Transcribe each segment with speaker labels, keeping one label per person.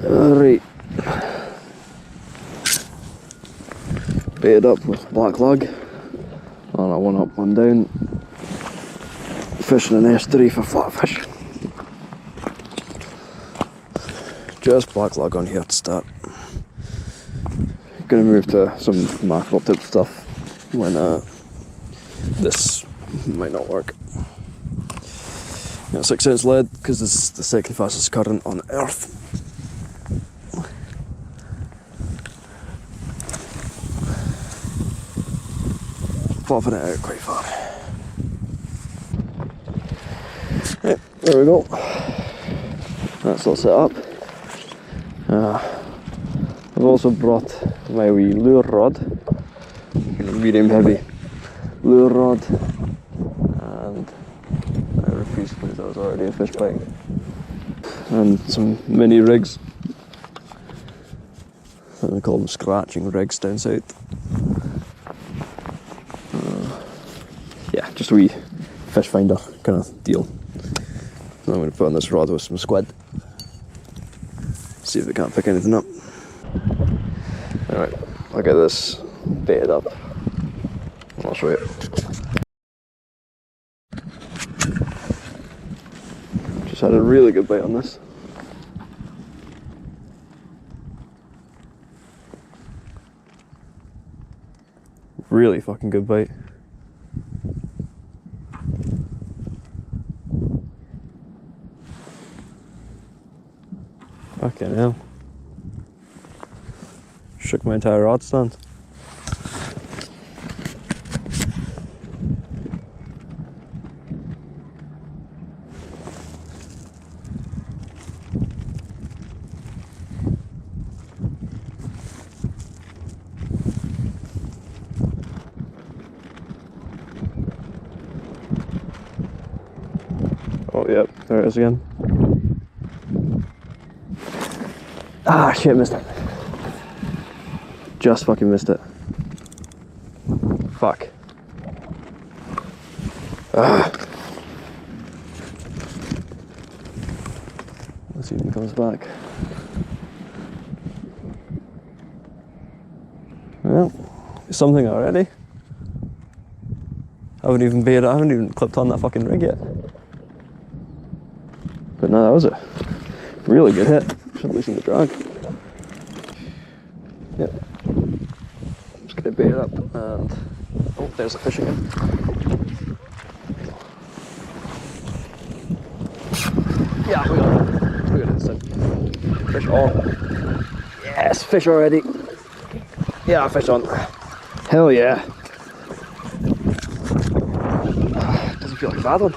Speaker 1: Alright, baited up with black lug on a 1 up 1 down, fishing an estuary for flatfish. Just black lug on here to start. Gonna move to some mackerel tip stuff when this might not work. Got 6 ounce lead because this is the second fastest current on earth. Popping it out quite far. Right, there we go. That's all set up. I've also brought my wee lure rod, medium heavy lure rod, and I refuse because that was already a fish bite, and some mini rigs. I think they call them scratching rigs down south. Yeah, just a wee fish finder kind of deal. And I'm going to put on this rod with some squid. See if we can't pick anything up. Alright, I'll get this baited up and I'll show you. Just had a really good bite on this. Really fucking good bite. Fucking hell. Shook my entire rod stand. Oh, yep, there it is again. Ah, shit, missed it. Just fucking missed it. Fuck. Ah. Let's see if he comes back. Well, something already. I haven't even clipped on that fucking rig yet. But no, that was a really good hit. Should loosen the drag. Yep. Just gonna bait it up and oh, there's a fish again. Yeah, we got it. We got it. So, fish on. Yes, fish already. Yeah, fish on. Hell yeah. Doesn't feel like a bad one.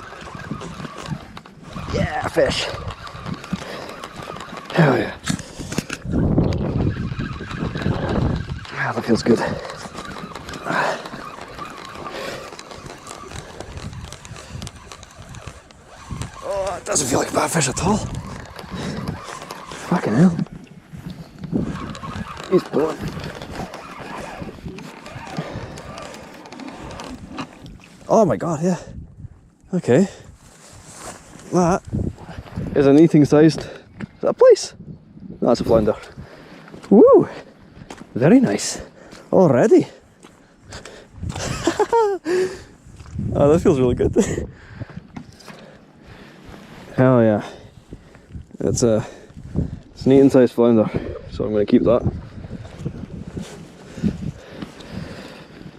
Speaker 1: Yeah, fish. Hell yeah. Ah, that feels good. Oh, it doesn't feel like a bad fish at all. Fucking hell. He's pulling. Oh my god, yeah. Okay. That is an eating sized. Is that a place? No, that's a flounder. Woo! Very nice. Already. Oh, that feels really good. Hell yeah. It's an eating sized flounder, so I'm going to keep that.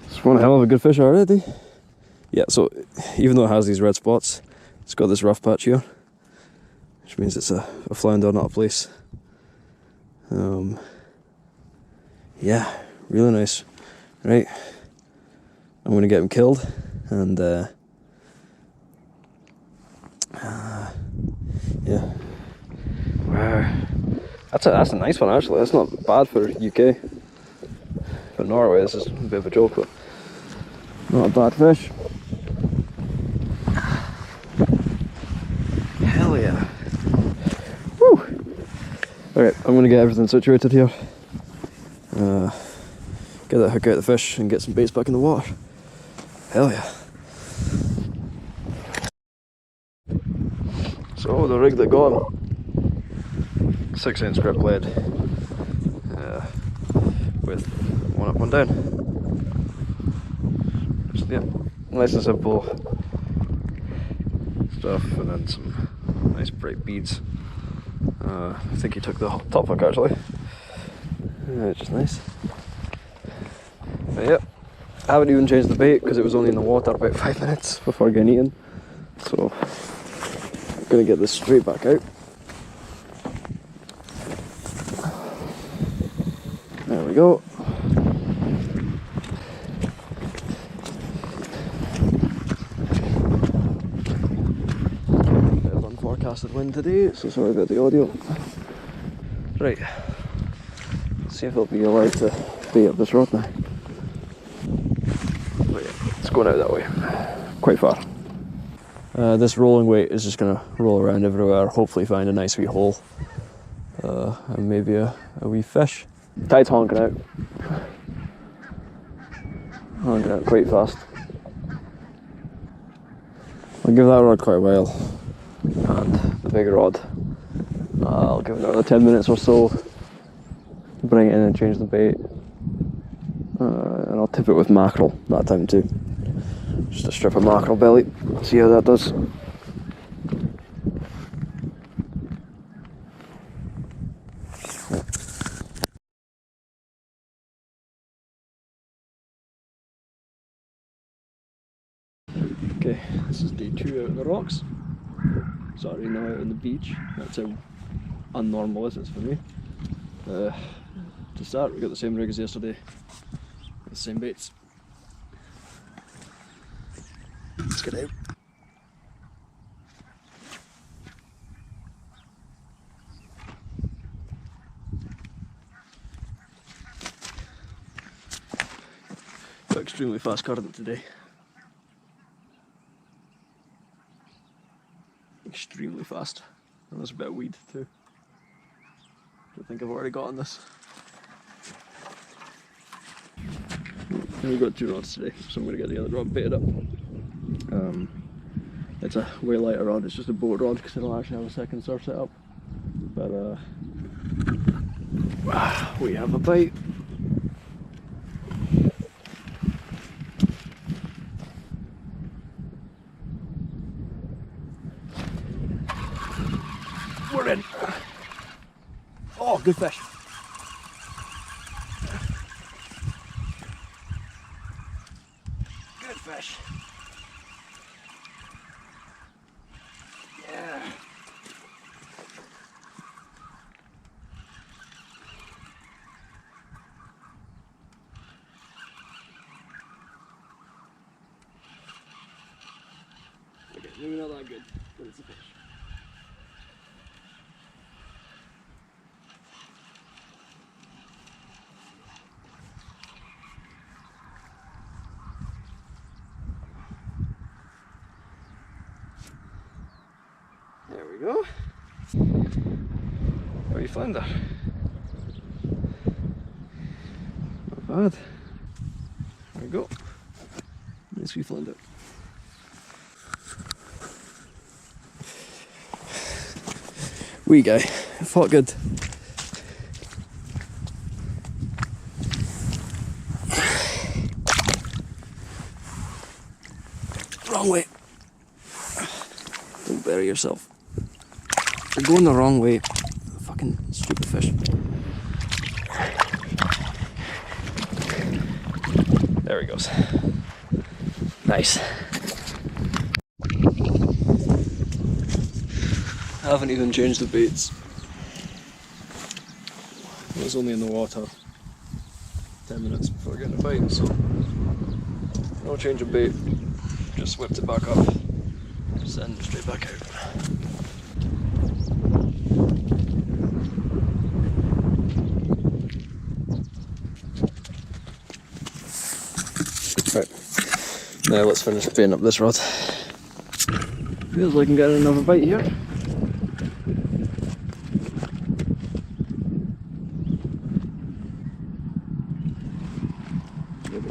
Speaker 1: It's one hell of a good fish already. Yeah, so even though it has these red spots, it's got this rough patch here, which means it's a flounder, not a place. Yeah, really nice. Right, I'm going to get him killed, and yeah. Wow, that's a nice one actually. That's not bad for UK. For Norway, this is a bit of a joke, but not a bad fish. Hell yeah. Woo! Alright, I'm gonna get everything situated here. Get that hook out of the fish and get some baits back in the water. Hell yeah. So the rig that got him, 6-inch grip lead, with one up, one down. So yeah, nice and simple stuff, and then some nice bright beads. I think he took the top hook actually, which is nice. But yeah, I haven't even changed the bait because it was only in the water about 5 minutes before getting eaten. So I'm gonna get this straight back out. There we go. Bit of unforecasted wind today, so sorry about the audio. Right, let's see if it'll be allowed to bait up this rod now. But yeah, it's going out that way, quite far. This rolling weight is just going to roll around everywhere, hopefully find a nice wee hole, and maybe a wee fish. Tide's honking out. Honking out quite fast. I'll give that rod quite a while, and the big rod, I'll give it another 10 minutes or so, bring it in and change the bait, and I'll tip it with mackerel that time too. Just a strip of mackerel belly, see how that does. Okay, this is day 2 out on the rocks. Sorry, now out on the beach. That's how unnormal this is for me. To start, we got the same rig as yesterday, the same baits. Let's get out. Got extremely fast current today. Extremely fast. And there's a bit of weed too. I think I've already got on this. And we've got 2 rods today, so I'm going to get the other rod baited up. It's a way lighter rod, it's just a boat rod because I don't actually have a second surf set up. But we have a bite. We're in. Oh, good fish. Good fish. Yeah. Okay, maybe not that good, but it's a fish. There we go. How you flounder? Not bad. There we go. Nice wee flounder. Wee guy. Fought good. Wrong way. Don't bury yourself. You're going the wrong way. Fucking stupid fish. There he goes. Nice. I haven't even changed the baits. It was only in the water 10 minutes before getting a bite, so no change of bait. Just whipped it back up, send it straight back out. Right, now let's finish baiting up this rod. Feels like I'm getting another bite here.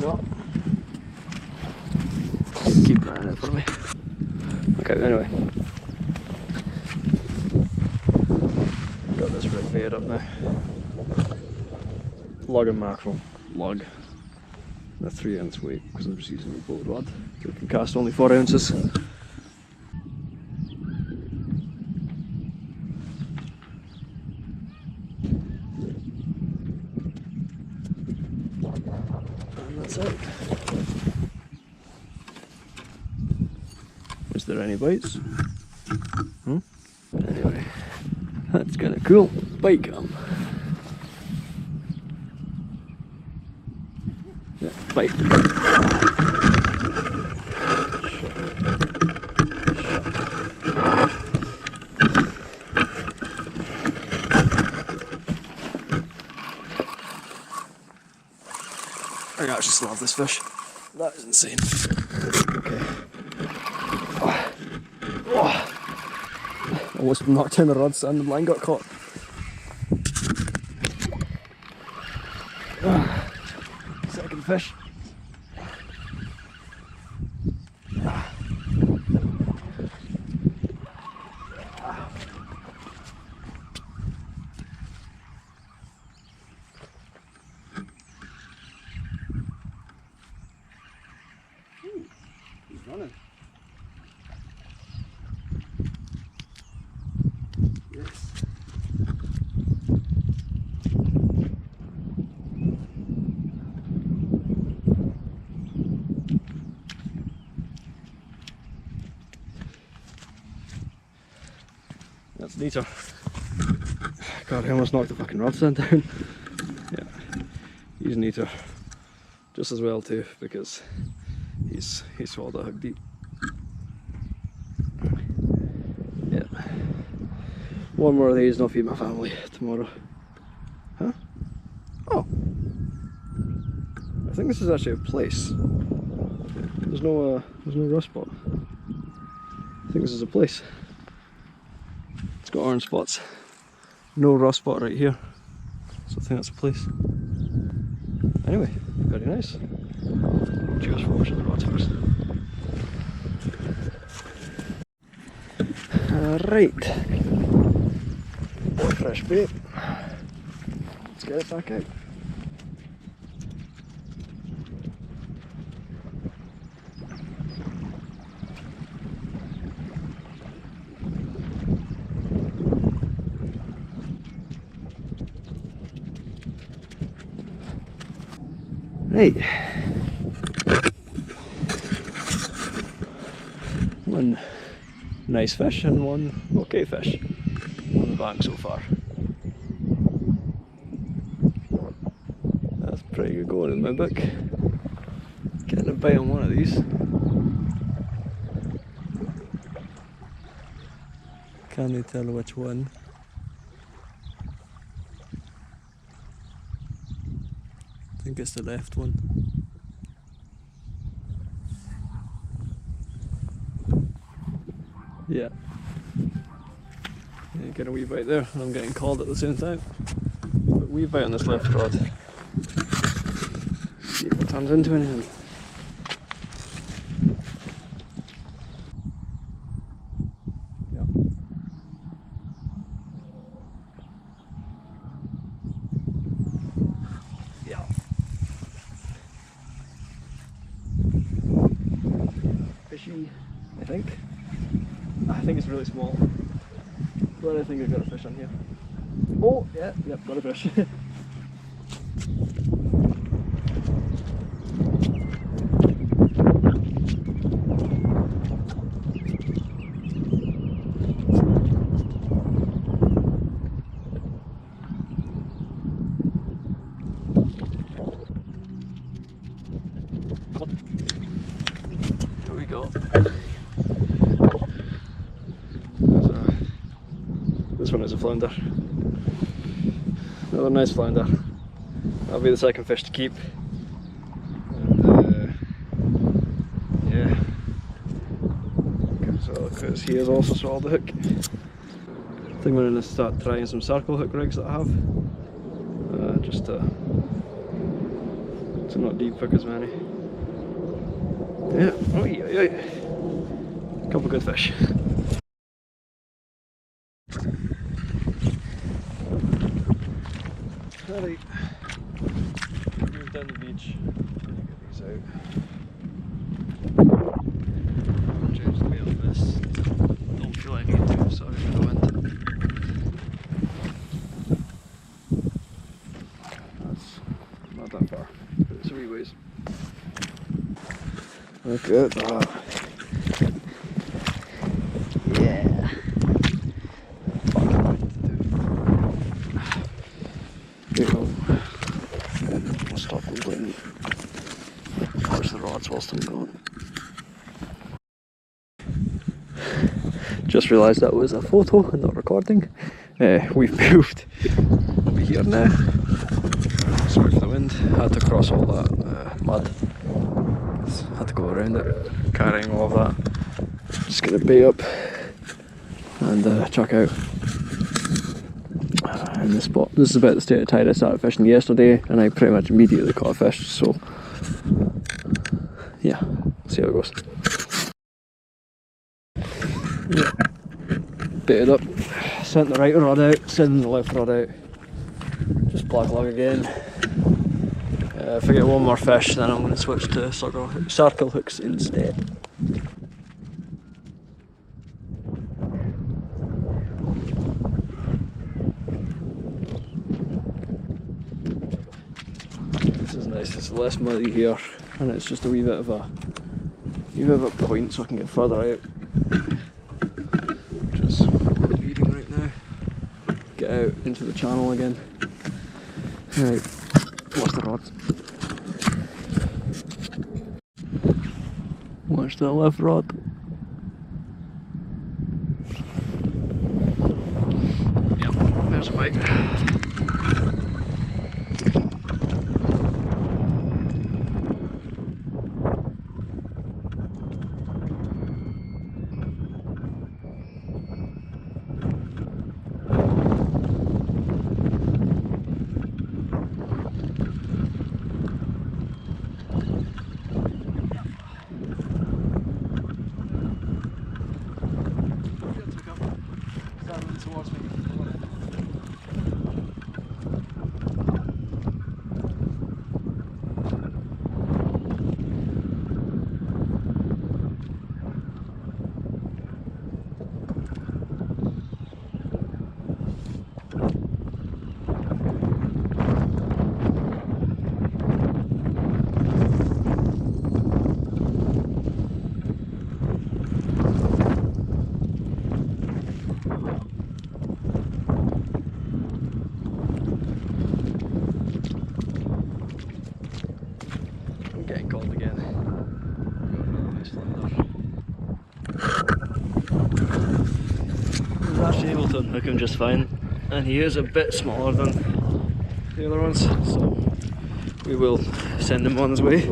Speaker 1: No. Keep an eye on it for me. Okay, anyway. Got this rig bait up now. Lug and mackerel. Lug. A 3-ounce weight because I'm just using a boat rod. So it can cast only 4 ounces. And that's it. Was there any bites? Anyway, that's kind of cool. Bite cam. Yeah, bite. I actually still have this fish. That is insane. Okay. Almost knocked down the rods and the line got caught. Second fish. He's running. Yes. That's neater. God, I almost knocked the fucking rod stand down. Yeah, he's neater. Just as well too, because he's swallowed a hook deep. Yeah. One more of these and I'll feed my family tomorrow. Huh? Oh. I think this is actually a place. There's no rust spot. I think this is a place. It's got orange spots. No rust spot right here. So I think that's a place. Anyway, very nice. Cheers for watching the rods first. Alright. More fresh bait. Let's get it back out. Right. One nice fish and one okay fish on the bank so far. That's pretty good going in my book. Getting a bite on one of these. Can they tell which one? I think it's the left one. Yeah. Get a wee bite there, and I'm getting called at the same time. But wee bite on this left rod. See if it turns into anything. Yeah. Yeah. Fishy, I think. I think it's really small. But I think I've got a fish on here. Oh, yeah, yep, got a fish. Here we go. This one is a flounder. Another nice flounder. That'll be the second fish to keep. And, yeah. Because he has also swallowed the hook. I think I'm going to start trying some circle hook rigs that I have. Just to So not deep hook as many. Yeah, oi. Couple good fish. Alright, move down the beach, get these out. I'll change the weight on this. Don't feel like I need to, sorry for the wind. That's not that far, but it's a wee ways. Look at that. Yeah. I'll stop googling. Where's the rods whilst I'm going? Just realised that was a photo and not recording. We've moved over here now. Sorry for the wind. Had to cross all that mud. Had to go around it, carrying all of that. Just get the bait up and chuck out. In this spot. This is about the state of tide I started fishing yesterday, and I pretty much immediately caught a fish, so yeah, see how it goes. Yeah. Baited up, sent the right rod out, sending the left rod out. Just black lug again. If I get one more fish, then I'm going to switch to circle hooks instead. This is nice, it's less muddy here, and it's just a wee bit of a point so I can get further out. Which is what I'm needing right now. Get out into the channel again. Right, watch the rods. Watch that left rod. Yep, there's a bite. Towards me. Getting cold again. Nice flounder. I was actually able to unhook him just fine, and he is a bit smaller than the other ones, so we will send him on his way.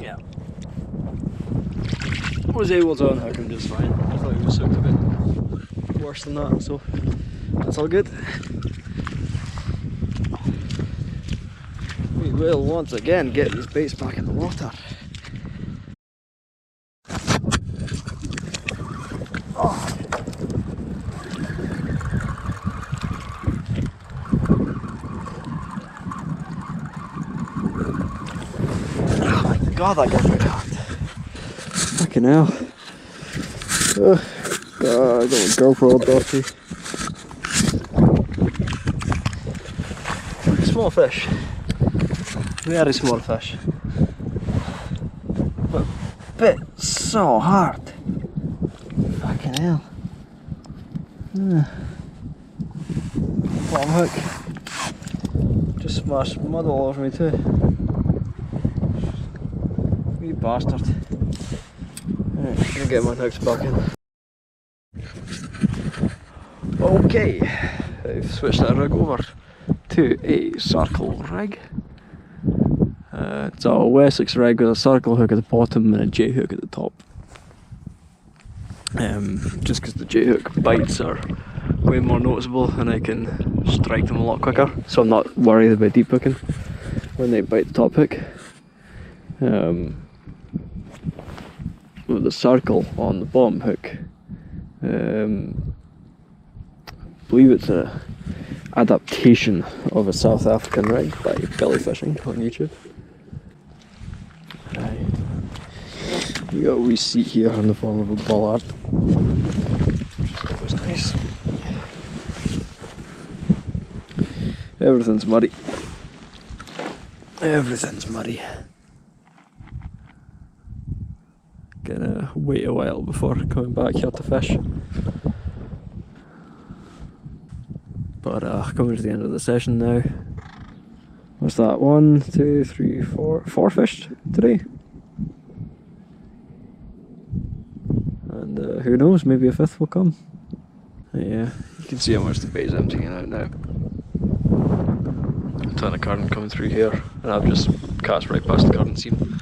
Speaker 1: Yeah. I was able to unhook him just fine. I thought he was soaked a bit worse than that, so that's all good. We will once again get these baits back in the water. Oh. Oh my god, that got very hard. Fucking hell. I got my GoPro dirty. Small fish. Very small fish. But bit so hard. Fucking hell. Bottom hook. Just smashed mud all over me too. Wee bastard. Right, gonna get my hooks back in. Okay, I've switched that rig over to a circle rig. It's a Wessex rig with a circle hook at the bottom and a J hook at the top. just because the J-hook bites are way more noticeable and I can strike them a lot quicker, so I'm not worried about deep hooking when they bite the top hook. With the circle on the bottom hook, I believe it's a adaptation of a South African rig by Belly Fishing on YouTube. We got a wee seat here in the form of a bollard, which is always nice. Everything's muddy. Everything's muddy. Gonna wait a while before coming back here to fish. But coming to the end of the session now. What's that? 1, 2, 3, 4. 4 fish today. And who knows, maybe a 5th will come. Yeah, you can see how much the bay's emptying out now. A ton of current coming through here, and I've just cast right past the current seam.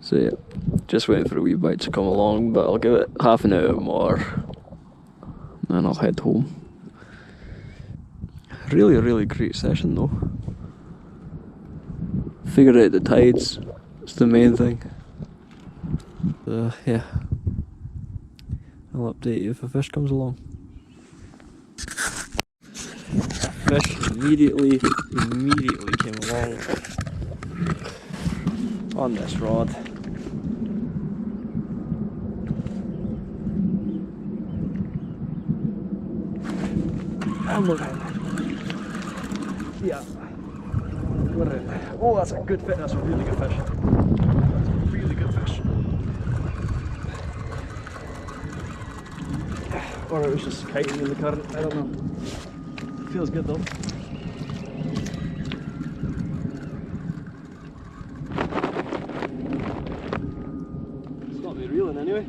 Speaker 1: So yeah, just waiting for a wee bite to come along, but I'll give it half an hour more and I'll head home. Really great session though. Figured out the tides, it's the main thing. Yeah, I'll update you if a fish comes along. Fish immediately came along on this rod. And we're in. Yeah. We're in. Oh, that's a good fish. That's a really good fish. That's a really good fish. Or it was just kiting in the current. I don't know. Feels good though. It's not me reeling anyway.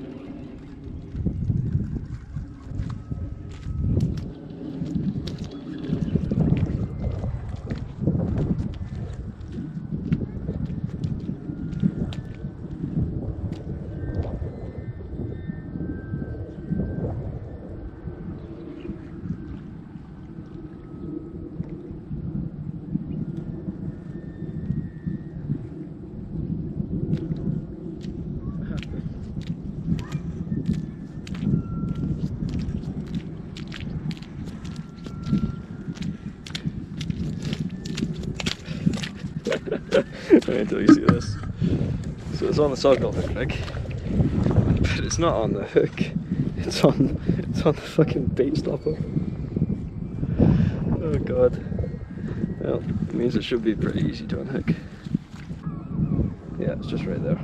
Speaker 1: Wait until you see this. So it's on the circle hook rig, but it's not on the hook. It's on the fucking bait stopper. Oh god. Well, it means it should be pretty easy to unhook. Yeah, it's just right there.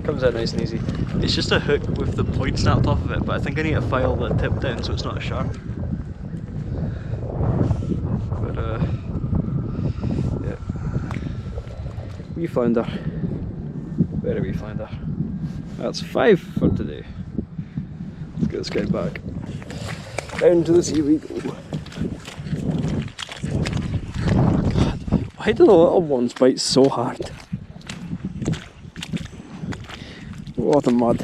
Speaker 1: Comes out nice and easy. It's just a hook with the point snapped off of it, but I think I need to file the tip down so it's not as sharp. But yeah. Wee flounder. Very wee flounder. That's 5 for today. Let's get this guy back. Down to the sea we go. God, why do the little ones bite so hard? What a mud.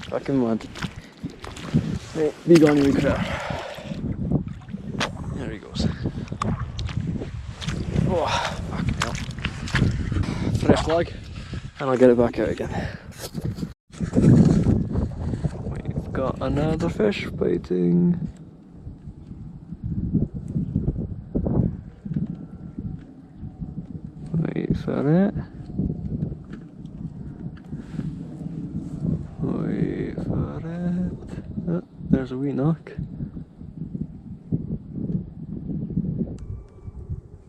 Speaker 1: Fucking mud. Right, be gone, you wee critter. There he goes. Oh, fucking hell. Fresh flag, and I'll get it back out again. We've got another fish biting. Wait for it. Wait for it. Oh, there's a wee knock.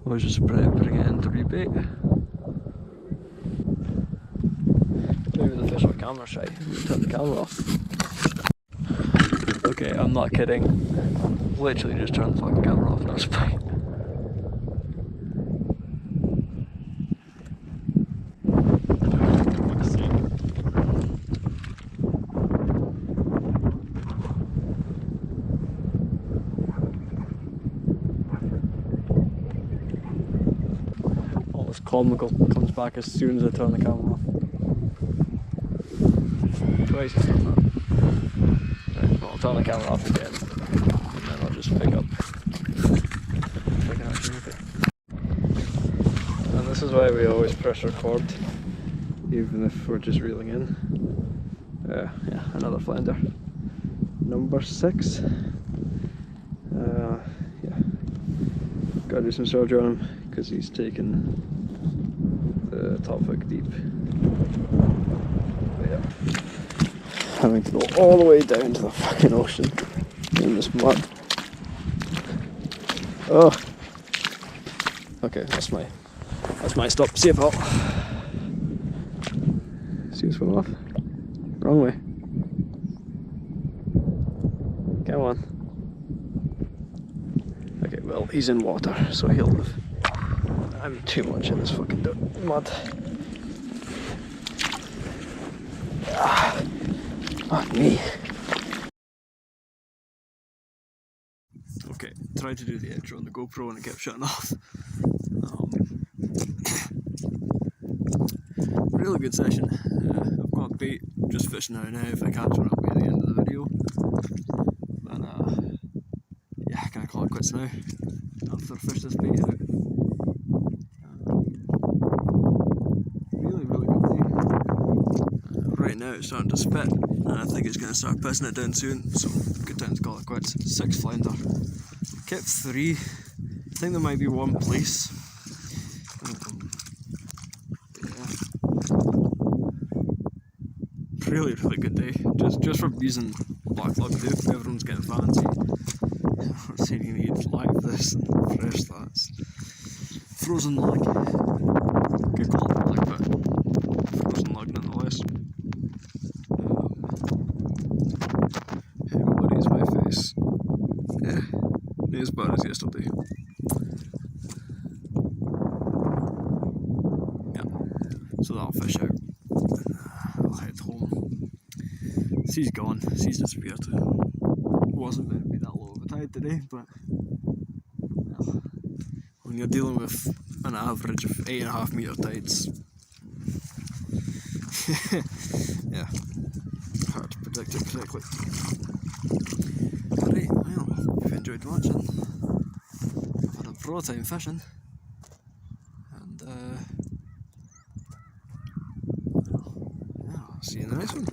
Speaker 1: I was just preparing it in to rebait. Maybe the fish are camera shy. Turn the camera off. Okay, I'm not kidding. Literally just turned the fucking camera off and I was fine. comical comes back as soon as I turn the camera off. Twice it's done that. Right, well, I'll turn the camera off again, and then I'll just pick up. If I can actually make it. And this is why we always press record, even if we're just reeling in. Yeah, another flounder. Number 6. Yeah, gotta do some surgery on him because he's taken the top hook deep. But yeah, having to go all the way down to the fucking ocean in this mud. Oh, okay, that's my stop. See you, pal. See what's going off? Wrong way. Come on. Okay, well, he's in water, so he'll live. I'm too much in this fucking mud. Ah, not me. Okay, tried to do the intro on the GoPro and it kept shutting off. Really good session. I've got bait, just fishing out now. If I catch one, I'll be at the end of the video. And yeah, can I call it quits now? After I fish this bait out. Really good day. Right now it's starting to spit, and I think it's going to start pissing it down soon, so good time to call it quits. 6 flounder. Kept 3. I think there might be one place. Really good day. Just from using black lug too. Everyone's getting fancy. We're saying you need live this and fresh that. Frozen lug. Good quality lug, but frozen lug nonetheless. Everybody's my face. Yeah, not as bad as yesterday. Yeah, so that'll fish out. I'll head home. Sea's gone, sea's disappeared. Wasn't meant to be that low of a tide today, but well, when you're dealing with an average of 8.5 metre tides, yeah, hard to predict it correctly. Right, well, if you enjoyed watching, I've had a pro time fishing, and yeah, I'll see you in the next one.